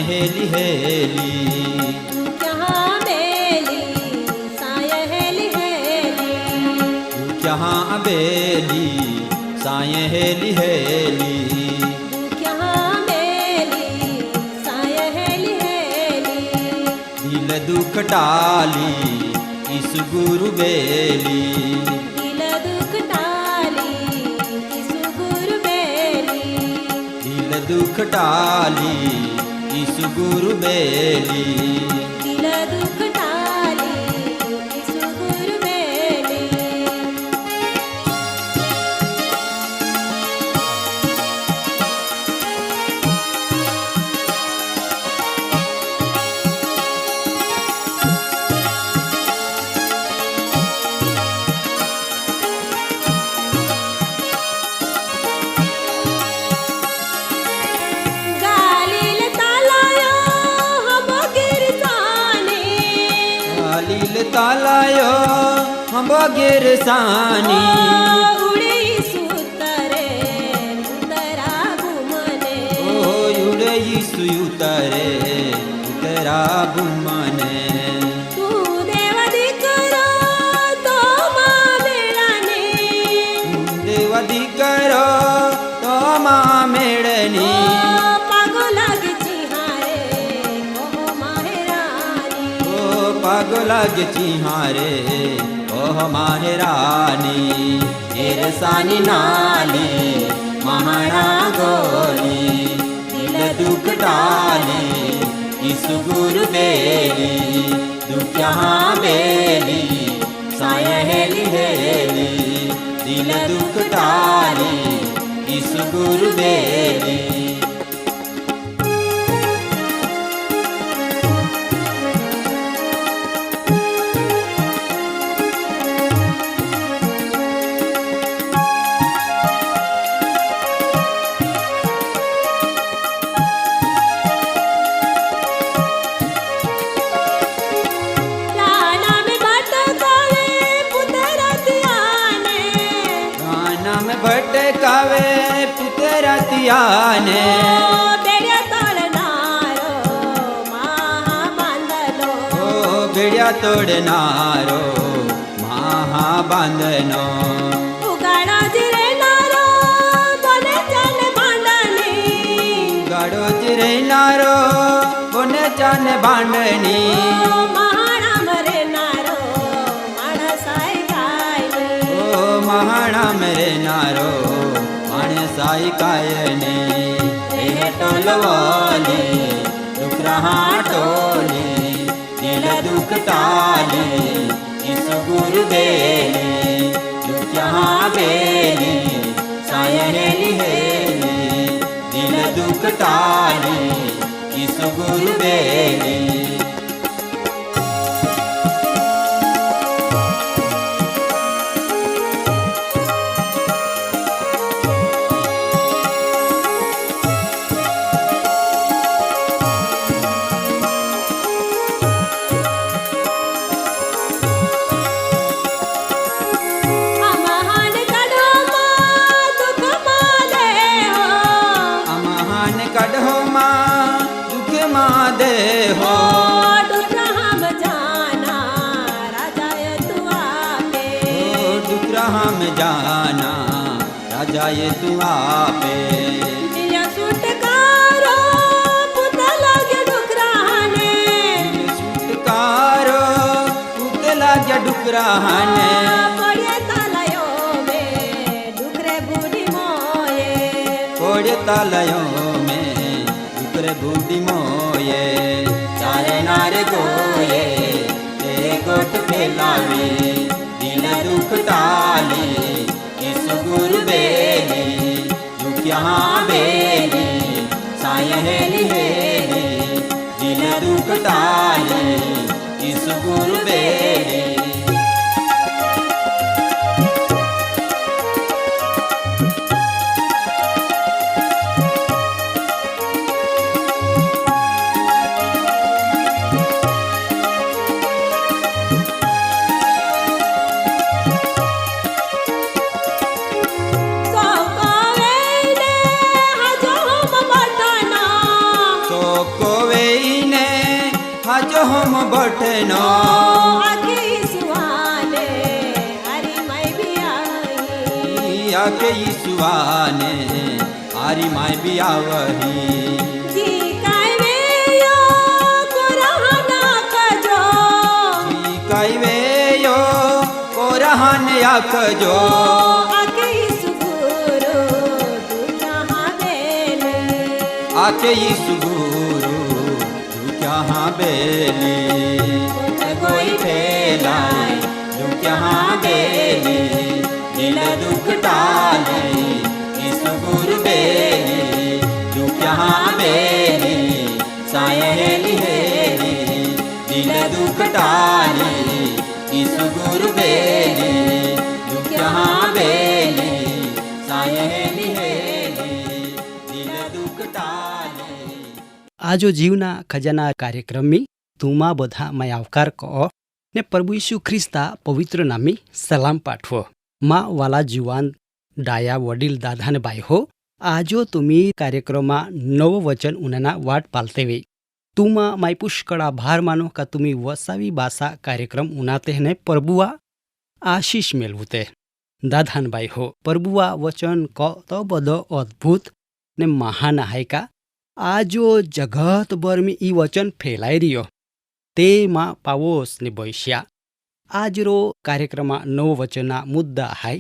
Heli heli तू कहाँ बेली Sai heli heli तू कहाँ बेली साय हेली हेली तू कहाँ बेली साय हेली हेली दिल दुख टाली इस गुरु बेली दिल दुख टाली इस गुरु बेली दिल दुख टाली इस गुरु बेली दिल दुख टाली इस गुरु बेली गालील तालायो हम गिरसाने लील तालायो हम गिरसानी उड़े सुतरे उतरा घुमने ओ युड़े सुयुतरे उतरा बुमने तू देव दिकरो तो माँ मेळाने देवदी करो तो माँ मेड़नी पागो लागची हारे ओह माहेरानी ओ पागलाग चिहारे ओह माहेरानी एरसानी नाली महाना गोली दिल दुख डाली इस गुरु बेली दुख यहाँ बेली साय हेली हेली दिल दुख डाली इस गुरु बेली राना में भटकावे पुतरतियाने गाना में भटकावे पुतरतियाने बेड़िया तोड़नारो महा बांधलो ओ बेड़िया तोड़नारो महा बांधनो उगाड़ा जिरे नारो बोले चल भांडनी गाड़ो जिरेनारो बोने जाने भांडनी महाना मरे नारो माणसाय गायने ओ महाणा मेरे नारो माणसाई कायने एह टोलवाली दुख रहा टोली दिल दुख टाली इस गुरु बेली दुख यहाँ बेली साय हेली हेली दिल दुख टाली इस गुरु बेली अमहान कढ़ो माँ दुख माले हो अमहान कढ़ो माँ दुख माँ दे हो दुख हम जाना राजा तू आपे दुख हम जाना राजा ये तू आपे दिया सुटकारो पुत लगे डुकराने छुटकारो उतला जा डुकराहने पड़े तलायो में डुकरे बूढ़ी मोये कोड़े तालयों में डुकरे बूढ़ी मोये चारे नारे गोये ते गोट फैलावे दिल दुख टाली इस गुरु बेली दुख यहाँ बेली साय हेली हेली दिल दुख टाली इस गुरु बेली सो को वेने ગોઠનો આખે ઈસુઆને હારી માય બિયાઈ આકે ઈસુઆને હારી માય બિયાવહી જી કાય વેયો કોરહના કજો કઈ વેયો કોરહન આકજો આખે ઈસુ ગુરુ દુખ્યા બેલે આકે ઈસુ ગુરુ દુખ્યા બેલી કોઈ ફેલાય દુખ્યા બેલી દિલ દુઃખ ટાલે ઈસુ ગુરુ બેલી દુખ્યા બેલી સાયેલી હેલી દિલ દુઃખ ટાલે ઈસુ ગુરુ બેલી દુખ્યા બેલી સાયેલી હેલી દિલ દુઃખ ટાલે આજો જીવના ખજાના કાર્યક્રમની તુમા બધા મેં આવકાર કહો ને પ્રભુ ઈસુ ખ્રિસ્તા પવિત્ર નામી સલામ પાઠવો માં વાલા જુવાન ડાયા વડીલ દાદાને ભાઈ હો આજો તુમી કાર્યક્રમમાં નવો વચન ઉનાના વાટ પાલतेवे तुमा माय पुष्कळ आभार मानो का तुम्ही वसावी भाषा कार्यक्रम उनाते ने प्रभुआ आशीष मेलवुते दाधान बाई हो प्रभुआ वचन क तो बदो अद्भुत ने महान आहे का आजो जगत भर में ई वचन फैलाई रियो ते मा पावोस ने बैश्या आजरो कार्यक्रम नव वचना मुद्दा है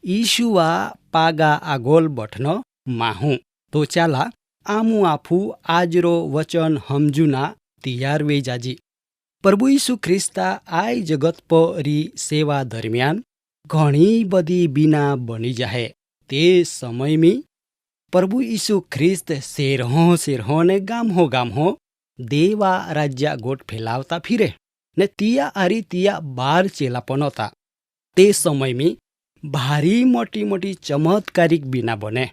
ईशुआ पागा आगोल बठनो माहू तो चाला आमू आफू आजरो वचन हमजुना तैयार वे जाजी प्रभु ईसु ख्रिस्ता आई जगत परी सेवा दरमियान घणी बधी बीना बनी जाए ते समय में प्रभु ईसु ख्रिस्त शेरहो ने गाम हो देवा राज्य गोट फैलावता फिरे ने तिया आरी तिया बार चेलापन होता ते समय में भारी मोटी मोटी चमत्कारिक बीना बने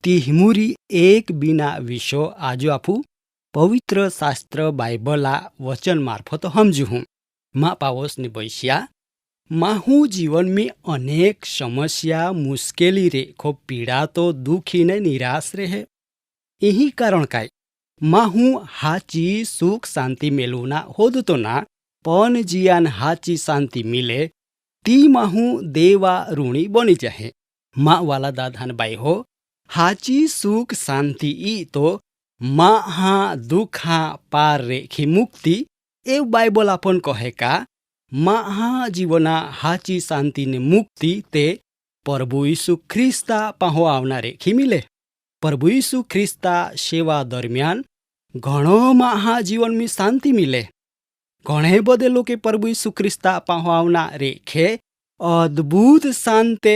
तिहमुरी एक बीना विषो आजो आपू पवित्र शास्त्र बाइबला वचन मार्फत हमजू हूँ माँ पावस ने बैश्या माहू जीवन में अनेक समस्या मुश्केली रे खो पीड़ा तो दुखी ने निराश रहे यही कारण काय माहू हाची सुख शांति मेलवना होद तो ना पण जियान हाची शांति मिले ती माहू देवा ऋणी बनी जाए माँ वाला दादान बाई हो हाची सुख शांति ई तो माँ हाँ दुख हाँ पार रेखी मुक्ति एव बाइबल आपन कहे का माँ हाँ जीवना हाची शांति ने मुक्ति ते प्रभु यीशु ख्रिस्ता पाहो आवना रेखी मिले प्रभु यीशु ख्रिस्ता सेवा दरमियान घणो माँ हाँ जीवन में शांति मिले घणे बदे लोके प्रभु यीशु ख्रिस्ता पाहो आवना रेखे अद्भुत शांति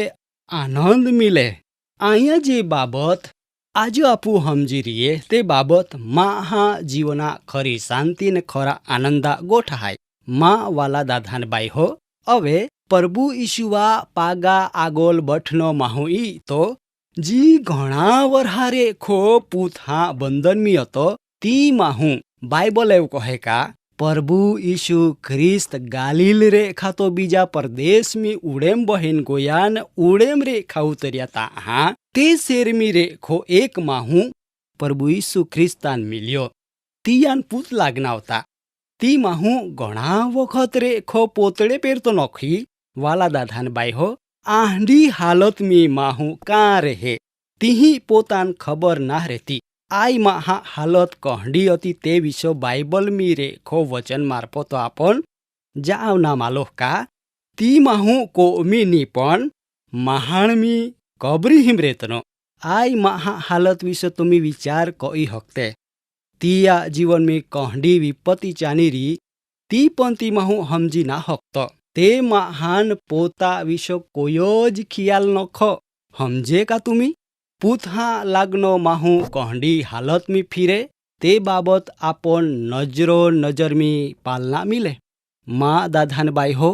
आनंद मिले आया जे बाबत आज आपू हमजी रहीए ते बाबत माँ हाँ जीवना खरी शांति ने खरा आनंदा गोठाय माँ वाला दाधान बाई हो अवे प्रभु ईशुआ पागा आगोल बठनो माहुई तो जी घणा वरहारे खो पूथा बंधन में हतो ती माहू बाइबल एव कहे का प्रभु यीशु ख्रिस्त गालील रे खातो बीजा प्रदेश में उड़ेम बहिन गोयान उड़ेम रे खाऊ तरिया ता ते शेरमी रे खो एक माहू प्रभु यीशु ख्रिस्तान मिलियो तियान पूत लागना होता ती माहू घणा वखत रे खो पोतड़े पेर तो नखी वाला दाधान बाई हो आंधी हालत में माहू का रहे तिही पोतान खबर ना रहती आई महा हालत कहडी अति ते विषय बाइबल में रे खो वचन मार्फत आपण जाव ना मालो का ती माहू को मी पण महान मी कबरी हिमरेतनो आई महा हालत विषय तुम्ही विचार कई हकते तिया जीवन में कहडी विपत्ति चानीरी ती पण ती माहू हमजी ना हकत ते महान पोता विषय कोयोज खियाल नख हमजे का तुम्ही पूथा लागनो माहू कहडी हालत में फिरे ते बाबत आपन नजरो नजर में पालना मिले माँ दाधान बाई हो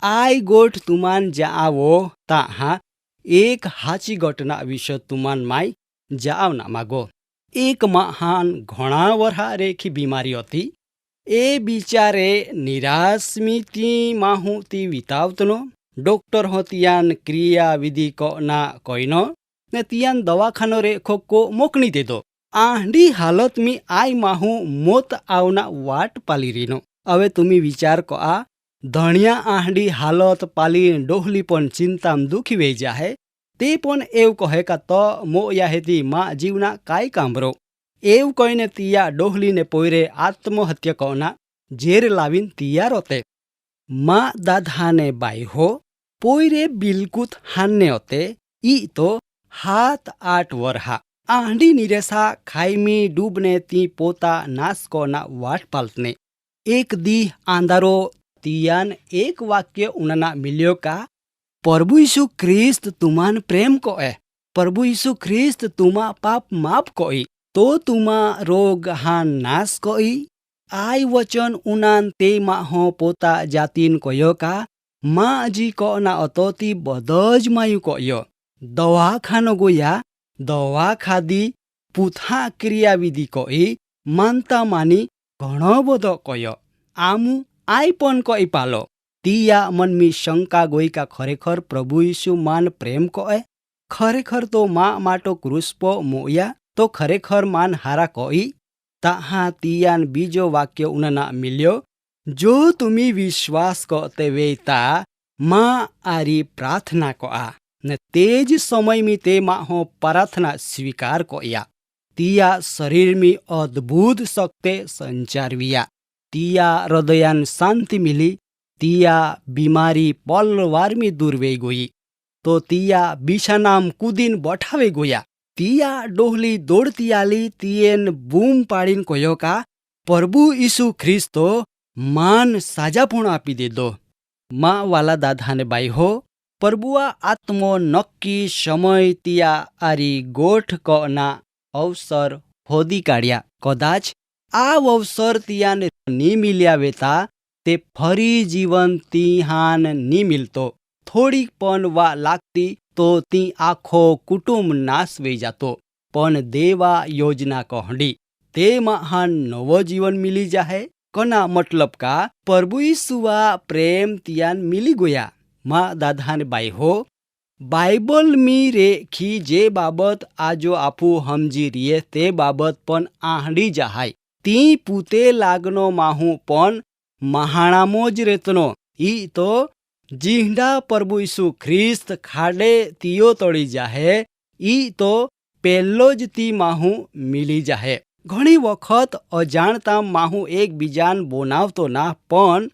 आई गोठ तुमान जावो ताहा एक हाची घटना विषय तुमान माई जाव ना मागो एक महान घणा वरहा रेखी बीमारी होती ए बिचारे निराश में ती माहू ती वितावतनो डॉक्टर हो तियान क्रिया विधि को ना कोइनो ने तियान दवाखानो रे खोको मोकनी दे दो आंधी हालत में आई माहू मोत आवना वाट पाली रीनो હવે તમે વિચાર કો આ ધણિયા આહડી હાલત પાલી ડોહલી પણ ચિંતામ દુખી વહી જાહે તે પણ એવું કહે કા તો મો યાહેતી માં જીવના કાંઈ કાંભરો એવું કહીને તિયા ડોહલીને પોયરે આત્મહત્યા કોના ઝેર લાવીને તિયા રોતે માં દાદાને બાઈ હો પોયરે બિલકુત હાને હોતે ઈ તો 7-8 વરહા આંડી નિરેસા ખાઈમી ડૂબને તી પોતા નાસકોના વાટ પાલતને એક દી આંધારો તિયાન એક વાક્ય ઉનાના મિલ્યો કા પ્રભુ ઈસુ ખ્રિસ્ત તુમાન પ્રેમ કોએ પ્રભુ ઈસુ ખ્રિસ્ત તુમા પાપ માફ કોઈ તો તુમા રોગ હાન નાશ કોઈ આઈ વચન ઉનાન તે માં હો પોતા જાતીન કોયો કા માં જી કોના અતોતી બધજ માયું કોયો દવાખાનો ગોયા દવા ખાધી પૂથા ક્રિયાવિધિ કોઈ માનતા માની ઘણો બધો કોયો આમું આઈ પણ કોઈ પાલો તિયા મનમી શંકા ગોઈ કા ખરેખર પ્રભુ ઈસુ માન પ્રેમ કોએ ખરેખર તો માં માટો ક્રુસપો મોયા તો ખરેખર માન હારા કોઈ તાહા તિયાન બીજો વાક્ય ઉનાના મિલ્યો જો તુમી વિશ્વાસ કો તે વેતા માં આરી પ્રાર્થના કો આ ને તે જ સમયમી તે માં હો પ્રાર્થના સ્વીકાર કોયા તિયા શરીરમી અદ્ભુત શક્તે સંચારવિયા તિયા હૃદયાન શાંતિ મિલી તિયા બીમારી પલવારમી દૂર વહી ગઈ તો તિયા બિછાનામ કૂદીન બઠાવે ગોયા તિયા ડોહલી દોડતી આલી તિયેન બૂમ પાડીને કહ્યો કા પ્રભુ ઈસુ ખ્રિસ્તો માન સાજાપણું આપી દેદો માં વાલા દાદાને બાઈ હો પ્રભુઆ આત્મો નક્કી સમય તિયા આરી ગોઠ કના અવસર હોદી કાઢ્યા કદાચ આ અવસર તિયાને ની મિલ્યા વેતા તે ફરી જીવન તિહાન ની મિલતો થોડીક પણ વા લાગતી તો તી આખો કુટુંબ નાશ વહી જાતો પણ દેવા યોજના કહડી તે મહાન નવો જીવન મિલી જાહે કના મતલબ કા પ્રભુ ઈસુવા પ્રેમ તિયાન મિલી ગયા માં દાદાને બાઈ હો બાઇબલ મી રેખી જે બાબત આજો આપું સમજી રીએ તે બાબત પણ આહડી જહાય તી પૂતે લાગનો માહું પણ મહાણામો જ રેતનો ઈ તો જીંડા પ્રભુ ઈસુ ખ્રિસ્ત ખાડે તીયો તળી જાહે ઈ તો પહેલો જ તી માહું મિલી જાહે ઘણી વખત અજાણતા માહું એકબીજાન બોનાવતો ના પણ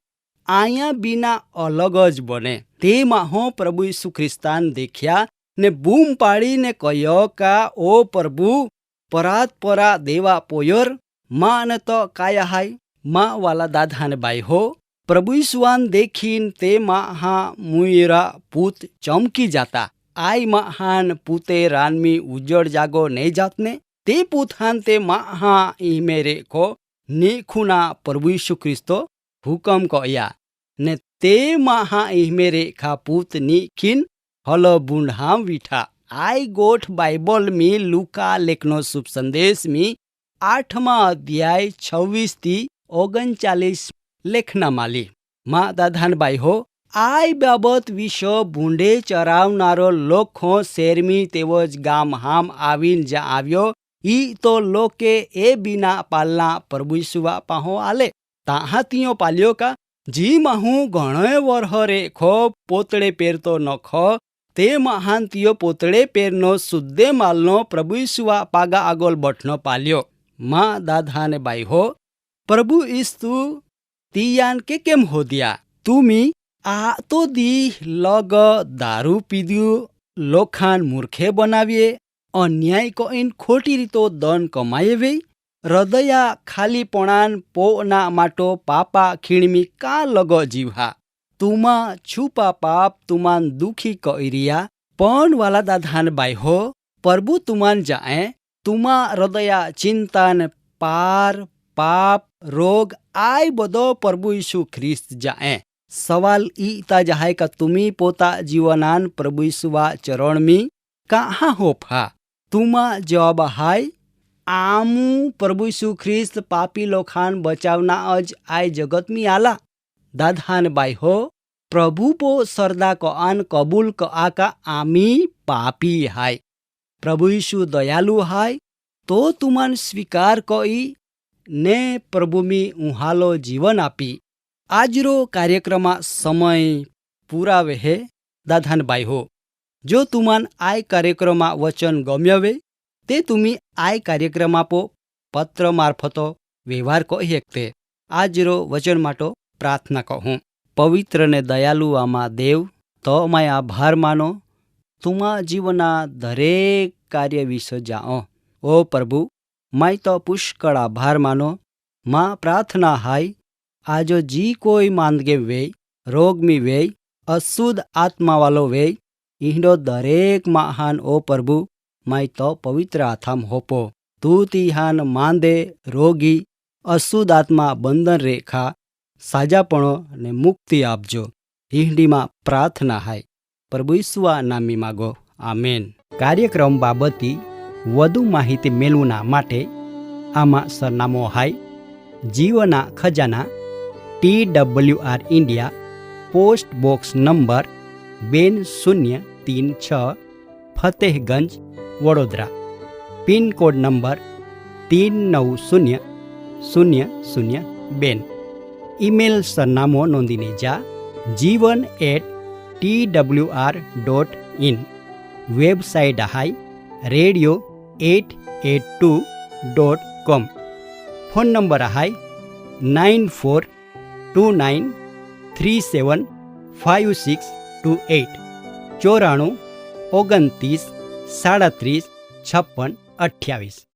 આયા બીના અલગ જ બને તે માહો પ્રભુ ઈસુ ખ્રિસ્તાન દેખ્યા ને બૂમ પાડીને કહ્યો કા ઓ પ્રભુ પરાત પરા દેવા પોયર માં ને તો કાયા હાય માં વાલા દાદાને બાઈ હો પ્રભુ ઈસુવાન દેખીન તે મહા મુયરા પૂત ચમકી જાતા આઈ મહાન પૂતે રાનમી ઉજળ જાગો નહીં જાતને તે પૂથાન તે મહા ઈમે રેખો નીખુના પ્રભુ ઈસુ ખ્રિસ્તો હુકમ કયા ને તે મહા ઈમે રેખા પૂત નીખીન હલ બુંઢામ વીઠા આઈ ગોઠ બાઇબલ મી લુકા લેખનો શુભ સંદેશ મી 8મા અધ્યાય 26-39 લેખના માલી માં દાદાન બાઈ હો આઈ બાબત વિશે ભૂંડે ચરાવનારો લોખો શેરમી તેવો જ ગામ હામ આવીને જ્યાં આવ્યો ઈ તો લોકે એ બીના પાલના પ્રભુ ઈસુવા પાહો આલે તાહાતીઓ પાલ્યો કા જી માહું ઘણોય વરહ રેખો પોતળે પહેરતો નખો તે મહાંતીઓ પોતળે પહેરનો શુદ્ધે માલનો પ્રભુ ઈસુવા પાગા આગોલ બઠનો પાલ્યો માં દાદાને બાઈ હો પ્રભુ ઈસુ તિયાન કે કેમ હોદ્યા તુમી આ તો દી લગ દારૂ પીધ્યું લોખાન મૂર્ખે બનાવીએ અન્યાય કોઈન ખોટી રીતો દન કમાયે વે હૃદયા ખાલીપણાન પોના માટો પાપા ખીણમી કા લગ જીવહા તુમા છુપા પાપ તુમાન દુખી કઈરિયા પણ વાલા દાદાન બાઈ હો પ્રભુ તુમાન જાએ તુમા હૃદયા ચિંતાન પાર પાપ રોગ આય બધો પ્રભુ ઈસુ ખ્રિસ્ત જાએ સવાલ ઈ તા જહાય કા તુમી પોતા જીવનાન પ્રભુ ઈસુવા ચરણમી કાહા હોફા તુમા જવાબ હાય આમુ પ્રભુ ઈસુ ખ્રિસ્ત પાપી લોખાન બચાવના અજ આય જગતમી આલા દાદાન બાઈ હો પ્રભુ પો સરદા કો આન કબૂલ ક આકા આમી પાપી હાય પ્રભુ ઈસુ દયાલુ હાય તો તુમાન સ્વીકાર કઈ ને પ્રભુમી ઉહાલો જીવન આપી આજરો કાર્યક્રમમાં સમય પુરાવે હે દાधानबाई हो. जो तुमान आय कार्यक्रमा वचन गम्यवे ते तुम्ही आय कार्यक्रमापो पत्र मार्फतो व्यवहार कही शकते. આજરો વચન માટો પ્રાર્થના કહું. પવિત્ર ને દયાલુ આમાં દેવ તો માય આભાર માનો તુમા જીવના દરેક કાર્ય વિશે જાઓ. ઓ પ્રભુ માય તો પુષ્કળ આભાર માનો. માં પ્રાર્થના હાય આજો જી કોઈ માંદગે વેય રોગમી વેય અશુદ્ધ આત્માવાલો વેય ઈંડો દરેક મહાન ઓ પ્રભુ માય તો પવિત્ર આથામ હોપો. તું તિહાન માંદે રોગી અશુદ્ધ આત્મા બંધન રેખા સાજાપણો ને મુક્તિ આપજો. ઈંડીમાં પ્રાર્થના હાય પ્રભુ ઈસુના નામી માગો. આમેન. કાર્યક્રમ બાબતી વધુ માહિતી મેળવના માટે આમાં સરનામો હાય જીવના ખજાના TWR India post box number 2036 Fatehganj Vadodara. Pin code number 390002. Email સરનામો નોંધીને જા jivan@twr.in. વેબસાઇટ હાય radio882.com. ફોન નંબર હાય 9429375628 94 29 37 56 28.